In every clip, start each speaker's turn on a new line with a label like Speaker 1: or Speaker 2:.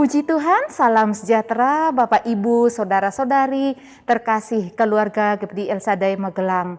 Speaker 1: Puji Tuhan, salam sejahtera Bapak Ibu, Saudara-saudari, terkasih keluarga GPD El Shaddai Magelang.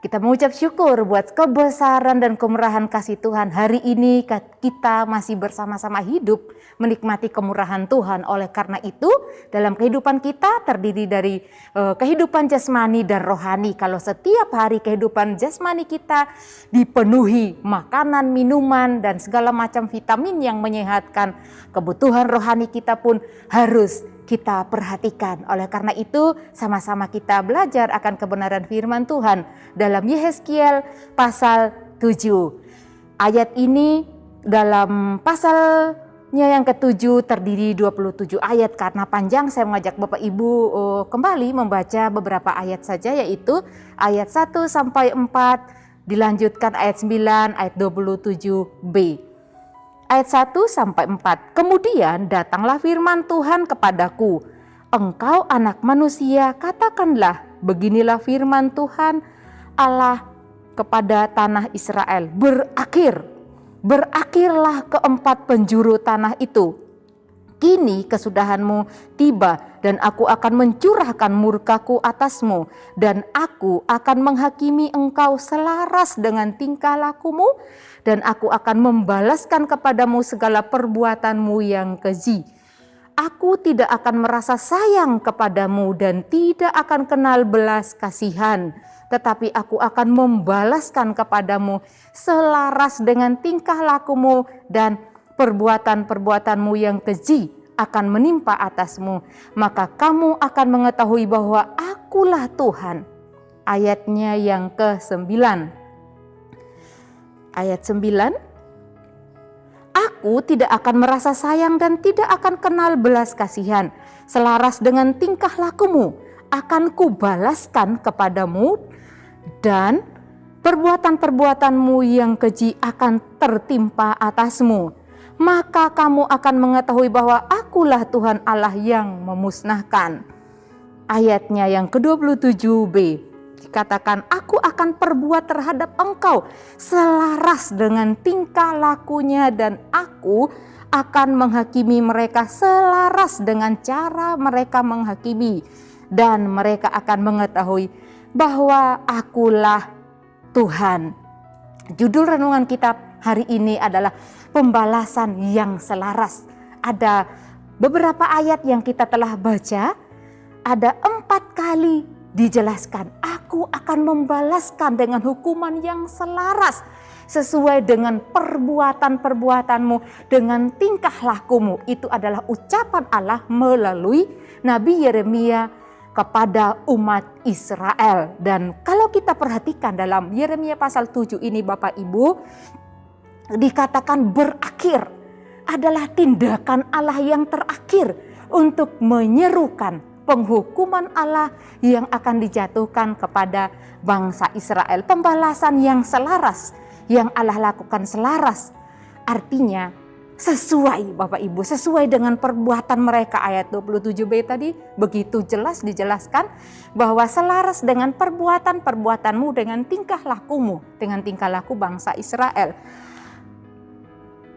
Speaker 1: Kita mengucap syukur buat kebesaran dan kemurahan kasih Tuhan. Hari ini kita masih bersama-sama hidup menikmati kemurahan Tuhan. Oleh karena itu, dalam kehidupan kita terdiri dari kehidupan jasmani dan rohani. Kalau setiap hari kehidupan jasmani kita dipenuhi makanan, minuman, dan segala macam vitamin yang menyehatkan, kebutuhan rohani kita pun harus kita perhatikan. Oleh karena itu, sama-sama kita belajar akan kebenaran firman Tuhan dalam Yehezkiel pasal 7. Ayat ini dalam pasalnya yang ke-7 terdiri 27 ayat. Karena panjang, saya mengajak Bapak Ibu kembali membaca beberapa ayat saja, yaitu ayat 1 sampai 4, dilanjutkan ayat 9, ayat 27b. Ayat 1 sampai 4. Kemudian datanglah firman Tuhan kepadaku, engkau anak manusia, katakanlah, beginilah firman Tuhan Allah kepada tanah Israel. Berakhirlah keempat penjuru tanah itu. Kini kesudahanmu tiba dan aku akan mencurahkan murkaku atasmu, dan aku akan menghakimi engkau selaras dengan tingkah lakumu, dan aku akan membalaskan kepadamu segala perbuatanmu yang keji. Aku tidak akan merasa sayang kepadamu dan tidak akan kenal belas kasihan, tetapi aku akan membalaskan kepadamu selaras dengan tingkah lakumu, dan perbuatan-perbuatanmu yang keji akan menimpa atasmu. Maka kamu akan mengetahui bahwa akulah Tuhan. Ayatnya yang ke-9. Ayat 9. Aku tidak akan merasa sayang dan tidak akan kenal belas kasihan. Selaras dengan tingkah lakumu akan kubalaskan kepadamu, dan perbuatan-perbuatanmu yang keji akan tertimpa atasmu. Maka kamu akan mengetahui bahwa akulah Tuhan Allah yang memusnahkan. Ayatnya yang ke-27b dikatakan, aku akan perbuat terhadap engkau selaras dengan tingkah lakunya, dan aku akan menghakimi mereka selaras dengan cara mereka menghakimi, dan mereka akan mengetahui bahwa akulah Tuhan. Judul renungan kita hari ini adalah pembalasan yang selaras. Ada beberapa ayat yang kita telah baca, ada 4 kali dijelaskan, aku akan membalaskan dengan hukuman yang selaras sesuai dengan perbuatan-perbuatanmu, dengan tingkah lakumu. Itu adalah ucapan Allah melalui Nabi Yeremia kepada umat Israel. Dan kalau kita perhatikan dalam Yeremia pasal 7 ini Bapak Ibu, dikatakan berakhir adalah tindakan Allah yang terakhir untuk menyerukan penghukuman Allah yang akan dijatuhkan kepada bangsa Israel. Pembalasan yang selaras yang Allah lakukan selaras, artinya sesuai Bapak Ibu, sesuai dengan perbuatan mereka. Ayat 27b tadi begitu jelas dijelaskan bahwa selaras dengan perbuatan-perbuatanmu, dengan tingkah lakumu, dengan tingkah laku bangsa Israel.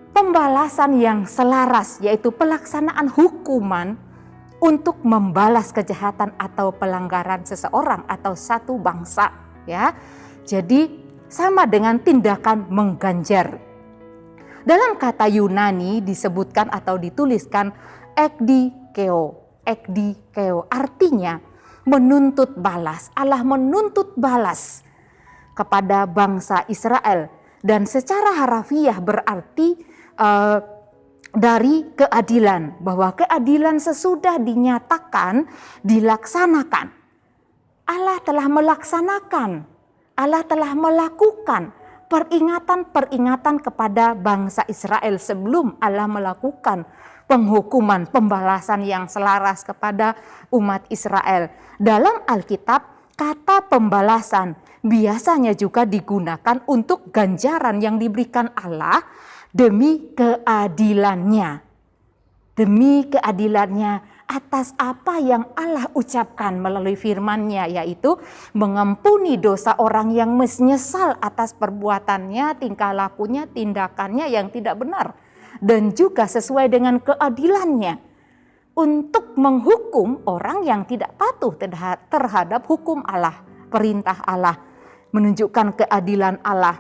Speaker 1: Pembalasan yang selaras yaitu pelaksanaan hukuman untuk membalas kejahatan atau pelanggaran seseorang atau satu bangsa, ya. Jadi sama dengan tindakan mengganjar. Dalam kata Yunani disebutkan atau dituliskan ekdikeo, artinya menuntut balas. Allah menuntut balas kepada bangsa Israel, dan secara harafiah berarti dari keadilan, bahwa keadilan sesudah dinyatakan dilaksanakan. Allah telah melaksanakan, Allah telah melakukan peringatan-peringatan kepada bangsa Israel sebelum Allah melakukan penghukuman, pembalasan yang selaras kepada umat Israel. Dalam Alkitab, kata pembalasan biasanya juga digunakan untuk ganjaran yang diberikan Allah demi keadilannya. Demi keadilannya atas apa yang Allah ucapkan melalui firman-Nya, yaitu mengampuni dosa orang yang menyesal atas perbuatannya, tingkah lakunya, tindakannya yang tidak benar. dan juga sesuai dengan keadilannya untuk menghukum orang yang tidak patuh terhadap hukum Allah, perintah Allah, menunjukkan keadilan Allah.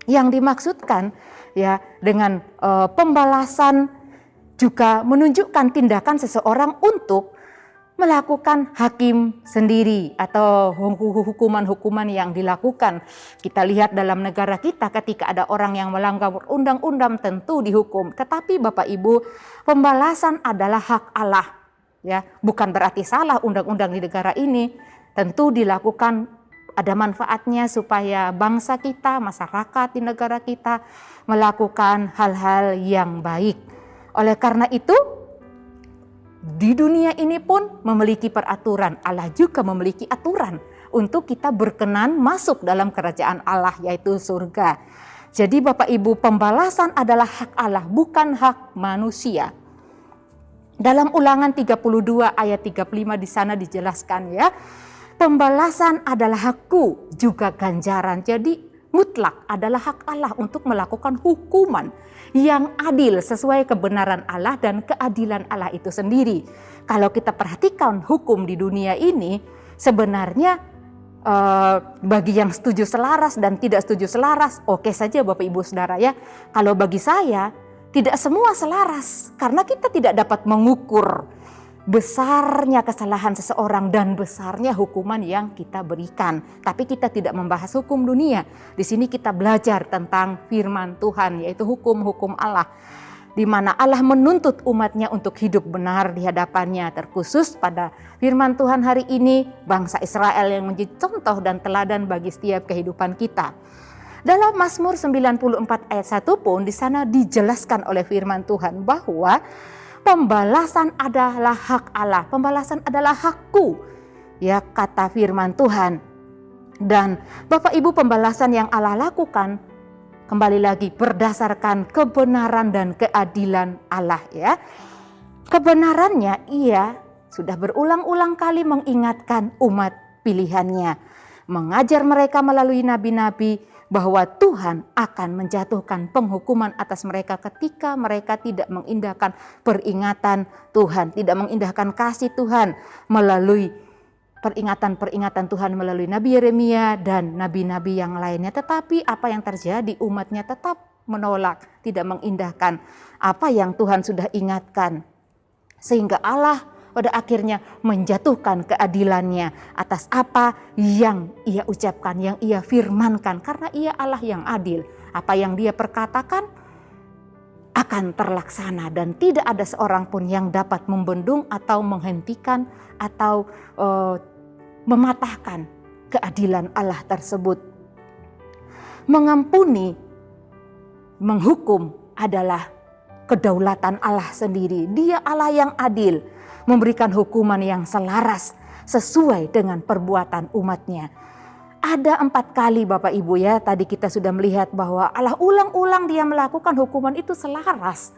Speaker 1: Yang dimaksudkan ya dengan pembalasan juga menunjukkan tindakan seseorang untuk melakukan hakim sendiri atau hukuman-hukuman yang dilakukan. Kita lihat dalam negara kita ketika ada orang yang melanggar undang-undang tentu dihukum. Tetapi Bapak Ibu, pembalasan adalah hak Allah. Ya, bukan berarti salah undang-undang di negara ini. Tentu dilakukan, ada manfaatnya supaya bangsa kita, masyarakat di negara kita melakukan hal-hal yang baik. Oleh karena itu, di dunia ini pun memiliki peraturan. Allah juga memiliki aturan untuk kita berkenan masuk dalam kerajaan Allah, yaitu surga. Jadi Bapak Ibu, pembalasan adalah hak Allah, bukan hak manusia. Dalam Ulangan 32 ayat 35 di sana dijelaskan ya, pembalasan adalah hakku juga ganjaran. Jadi mutlak adalah hak Allah untuk melakukan hukuman yang adil sesuai kebenaran Allah dan keadilan Allah itu sendiri. Kalau kita perhatikan hukum di dunia ini, sebenarnya bagi yang setuju selaras dan tidak setuju selaras, oke saja Bapak Ibu Saudara ya. Kalau bagi saya, tidak semua selaras karena kita tidak dapat mengukur besarnya kesalahan seseorang dan besarnya hukuman yang kita berikan. Tapi kita tidak membahas hukum dunia. Di sini kita belajar tentang firman Tuhan, yaitu hukum-hukum Allah, di mana Allah menuntut umatnya untuk hidup benar di hadapannya. Terkhusus pada firman Tuhan hari ini, bangsa Israel yang menjadi contoh dan teladan bagi setiap kehidupan kita. Dalam Mazmur 94 ayat 1 pun di sana dijelaskan oleh firman Tuhan bahwa pembalasan adalah hak Allah, pembalasan adalah hakku, ya kata firman Tuhan. Dan Bapak Ibu, pembalasan yang Allah lakukan kembali lagi berdasarkan kebenaran dan keadilan Allah ya. Kebenarannya Ia sudah berulang-ulang kali mengingatkan umat pilihannya, mengajar mereka melalui nabi-nabi bahwa Tuhan akan menjatuhkan penghukuman atas mereka ketika mereka tidak mengindahkan peringatan Tuhan, tidak mengindahkan kasih Tuhan melalui peringatan-peringatan Tuhan melalui Nabi Yeremia dan nabi-nabi yang lainnya. Tetapi apa yang terjadi, umatnya tetap menolak, tidak mengindahkan apa yang Tuhan sudah ingatkan. Sehingga Allah pada akhirnya menjatuhkan keadilannya atas apa yang Ia ucapkan, yang Ia firmankan. Karena Ia Allah yang adil. Apa yang Dia perkatakan akan terlaksana dan tidak ada seorang pun yang dapat membendung atau menghentikan atau mematahkan keadilan Allah tersebut. Mengampuni, menghukum adalah kedaulatan Allah sendiri. Dia Allah yang adil, memberikan hukuman yang selaras sesuai dengan perbuatan umatnya. Ada 4 kali Bapak Ibu ya, tadi kita sudah melihat bahwa Allah ulang-ulang Dia melakukan hukuman itu selaras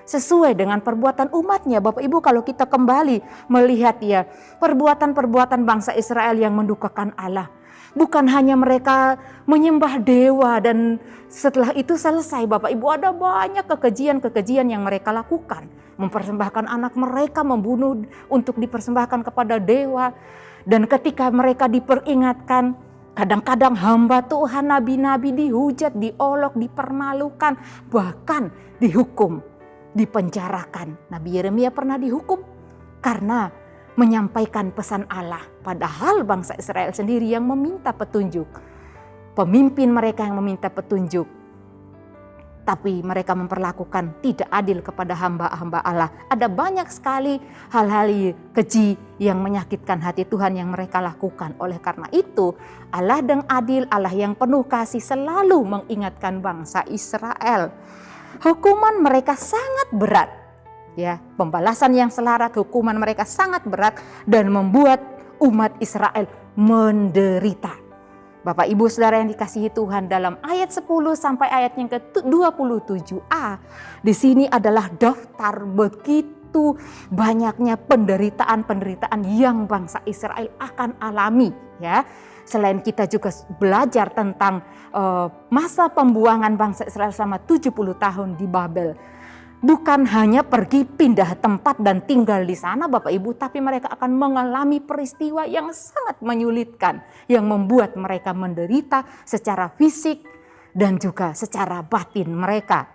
Speaker 1: sesuai dengan perbuatan umatnya. Bapak Ibu, kalau kita kembali melihat ya perbuatan-perbuatan bangsa Israel yang mendukakan Allah. Bukan hanya mereka menyembah dewa dan setelah itu selesai. Bapak Ibu, ada banyak kekejian-kekejian yang mereka lakukan. Mempersembahkan anak mereka, membunuh untuk dipersembahkan kepada dewa. Dan ketika mereka diperingatkan, kadang-kadang hamba Tuhan, nabi-nabi dihujat, diolok, dipermalukan, bahkan dihukum, dipenjarakan. Nabi Yeremia pernah dihukum karena menyampaikan pesan Allah. Padahal bangsa Israel sendiri yang meminta petunjuk. Pemimpin mereka yang meminta petunjuk. Tapi mereka memperlakukan tidak adil kepada hamba-hamba Allah. Ada banyak sekali hal-hal keji yang menyakitkan hati Tuhan yang mereka lakukan. Oleh karena itu, Allah yang adil, Allah yang penuh kasih selalu mengingatkan bangsa Israel. Hukuman mereka sangat berat. Ya, pembalasan yang selaras, hukuman mereka sangat berat dan membuat umat Israel menderita. Bapak Ibu Saudara yang dikasihi Tuhan, dalam ayat 10 sampai ayat yang ke-27a, di sini adalah daftar begitu banyaknya penderitaan-penderitaan yang bangsa Israel akan alami, ya. Selain kita juga belajar tentang masa pembuangan bangsa Israel selama 70 tahun di Babel. bukan hanya pergi pindah tempat dan tinggal di sana Bapak Ibu, tapi mereka akan mengalami peristiwa yang sangat menyulitkan, yang membuat mereka menderita secara fisik dan juga secara batin mereka.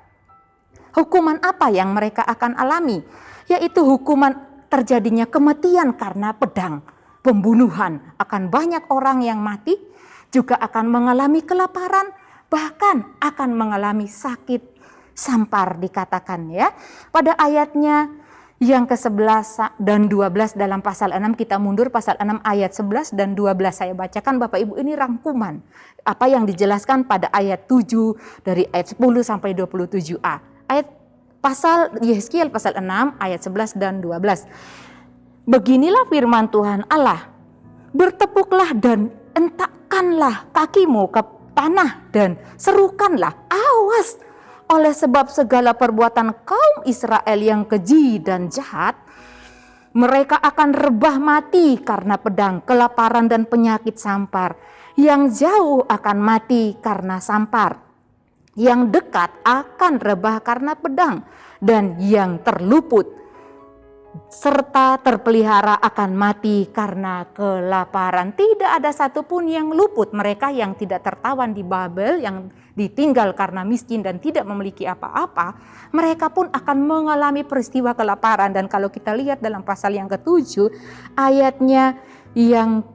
Speaker 1: Hukuman apa yang mereka akan alami? Yaitu hukuman terjadinya kematian karena pedang, pembunuhan. Akan banyak orang yang mati, juga akan mengalami kelaparan, bahkan akan mengalami sakit sampar dikatakan ya. Pada ayatnya yang ke-11 dan 12 dalam pasal 6, kita mundur pasal 6 ayat 11 dan 12 saya bacakan Bapak Ibu, ini rangkuman apa yang dijelaskan pada ayat 7 dari ayat 10 sampai 27a. Ayat pasal Yeskiel pasal 6 ayat 11 dan 12. Beginilah firman Tuhan Allah, bertepuklah dan entakkanlah kakimu ke tanah dan serukanlah, awas, oleh sebab segala perbuatan kaum Israel yang keji dan jahat, mereka akan rebah mati karena pedang, kelaparan dan penyakit sampar. Yang jauh akan mati karena sampar, yang dekat akan rebah karena pedang, dan yang terluput serta terpelihara akan mati karena kelaparan. Tidak ada satupun yang luput. Mereka yang tidak tertawan di Babel, yang ditinggal karena miskin dan tidak memiliki apa-apa, mereka pun akan mengalami peristiwa kelaparan. Dan kalau kita lihat dalam pasal yang ke-7 ayatnya yang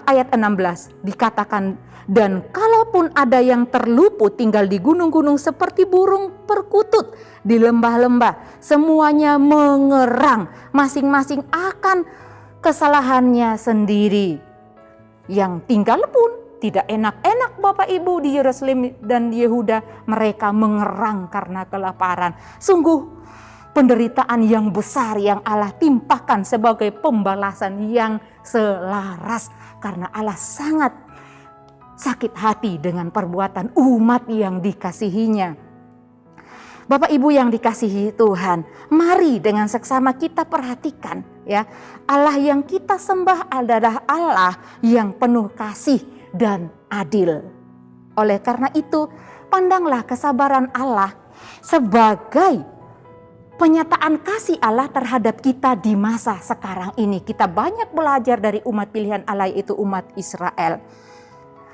Speaker 1: ayat 16 dikatakan, dan kalaupun ada yang terluput tinggal di gunung-gunung seperti burung perkutut di lembah-lembah, semuanya mengerang masing-masing akan kesalahannya sendiri. Yang tinggal pun tidak enak-enak Bapak Ibu di Yerusalem dan Yehuda, mereka mengerang karena kelaparan. Sungguh penderitaan yang besar yang Allah timpakan sebagai pembalasan yang selaras, karena Allah sangat sakit hati dengan perbuatan umat yang dikasihinya. Bapak Ibu yang dikasihi Tuhan, mari dengan seksama kita perhatikan ya, Allah yang kita sembah adalah Allah yang penuh kasih dan adil. Oleh karena itu, pandanglah kesabaran Allah sebagai penyataan kasih Allah terhadap kita di masa sekarang ini. Kita banyak belajar dari umat pilihan Allah, yaitu umat Israel.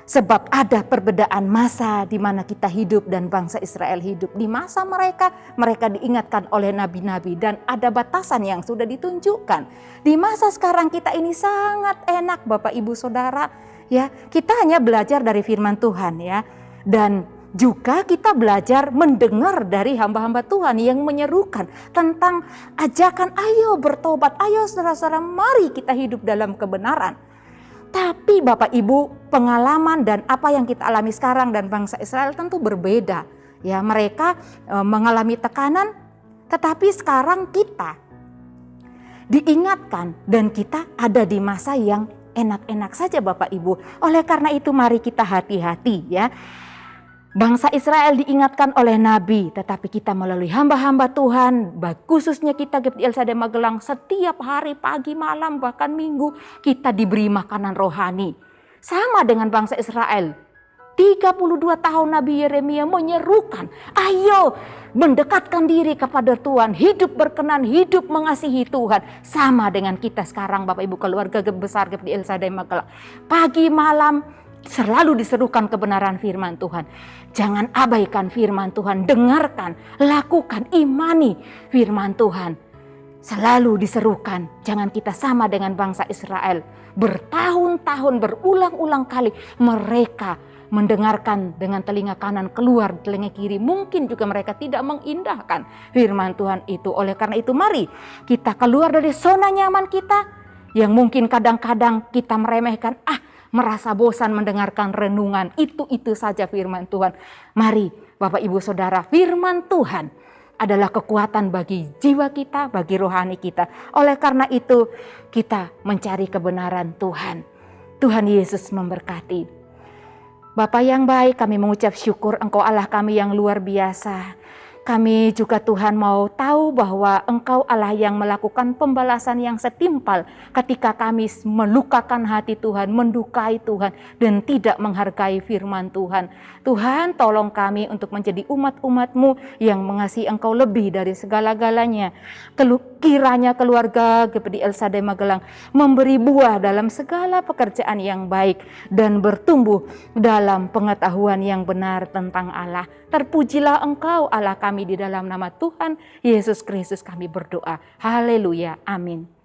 Speaker 1: Sebab ada perbedaan masa di mana kita hidup dan bangsa Israel hidup. Di masa mereka diingatkan oleh nabi-nabi dan ada batasan yang sudah ditunjukkan. Di masa sekarang kita ini sangat enak Bapak Ibu Saudara ya. Kita hanya belajar dari firman Tuhan ya. Dan juga kita belajar mendengar dari hamba-hamba Tuhan yang menyerukan tentang ajakan ayo bertobat, ayo saudara-saudara mari kita hidup dalam kebenaran. Tapi Bapak Ibu, pengalaman dan apa yang kita alami sekarang dan bangsa Israel tentu berbeda. Ya, mereka mengalami tekanan, tetapi sekarang kita diingatkan dan kita ada di masa yang enak-enak saja Bapak Ibu. Oleh karena itu mari kita hati-hati ya. Bangsa Israel diingatkan oleh Nabi, tetapi kita melalui hamba-hamba Tuhan, khususnya kita GPI El Shaddai Magelang, setiap hari pagi malam bahkan minggu kita diberi makanan rohani. Sama dengan bangsa Israel, 32 tahun Nabi Yeremia menyerukan, ayo mendekatkan diri kepada Tuhan, hidup berkenan, hidup mengasihi Tuhan. Sama dengan kita sekarang Bapak Ibu keluarga besar GPI El Shaddai Magelang, pagi malam selalu diserukan kebenaran firman Tuhan. Jangan abaikan firman Tuhan, dengarkan, lakukan, imani firman Tuhan. Selalu diserukan, jangan kita sama dengan bangsa Israel. Bertahun-tahun, berulang-ulang kali mereka mendengarkan dengan telinga kanan keluar telinga kiri. Mungkin juga mereka tidak mengindahkan firman Tuhan itu. Oleh karena itu mari kita keluar dari zona nyaman kita yang mungkin kadang-kadang kita meremehkan, merasa bosan mendengarkan renungan, itu saja firman Tuhan. Mari Bapak Ibu Saudara, firman Tuhan adalah kekuatan bagi jiwa kita, bagi rohani kita. Oleh karena itu kita mencari kebenaran Tuhan. Tuhan Yesus memberkati. Bapa yang baik, kami mengucap syukur Engkau Allah kami yang luar biasa. Kami juga Tuhan mau tahu bahwa Engkau Allah yang melakukan pembalasan yang setimpal ketika kami melukakan hati Tuhan, mendukai Tuhan, dan tidak menghargai firman Tuhan. Tuhan, tolong kami untuk menjadi umat-umat-Mu yang mengasihi Engkau lebih dari segala-galanya. Kiranya keluarga GPD El Shaddai Magelang memberi buah dalam segala pekerjaan yang baik dan bertumbuh dalam pengetahuan yang benar tentang Allah. Terpujilah Engkau Allah kami di dalam nama Tuhan Yesus Kristus kami berdoa. Haleluya. Amin.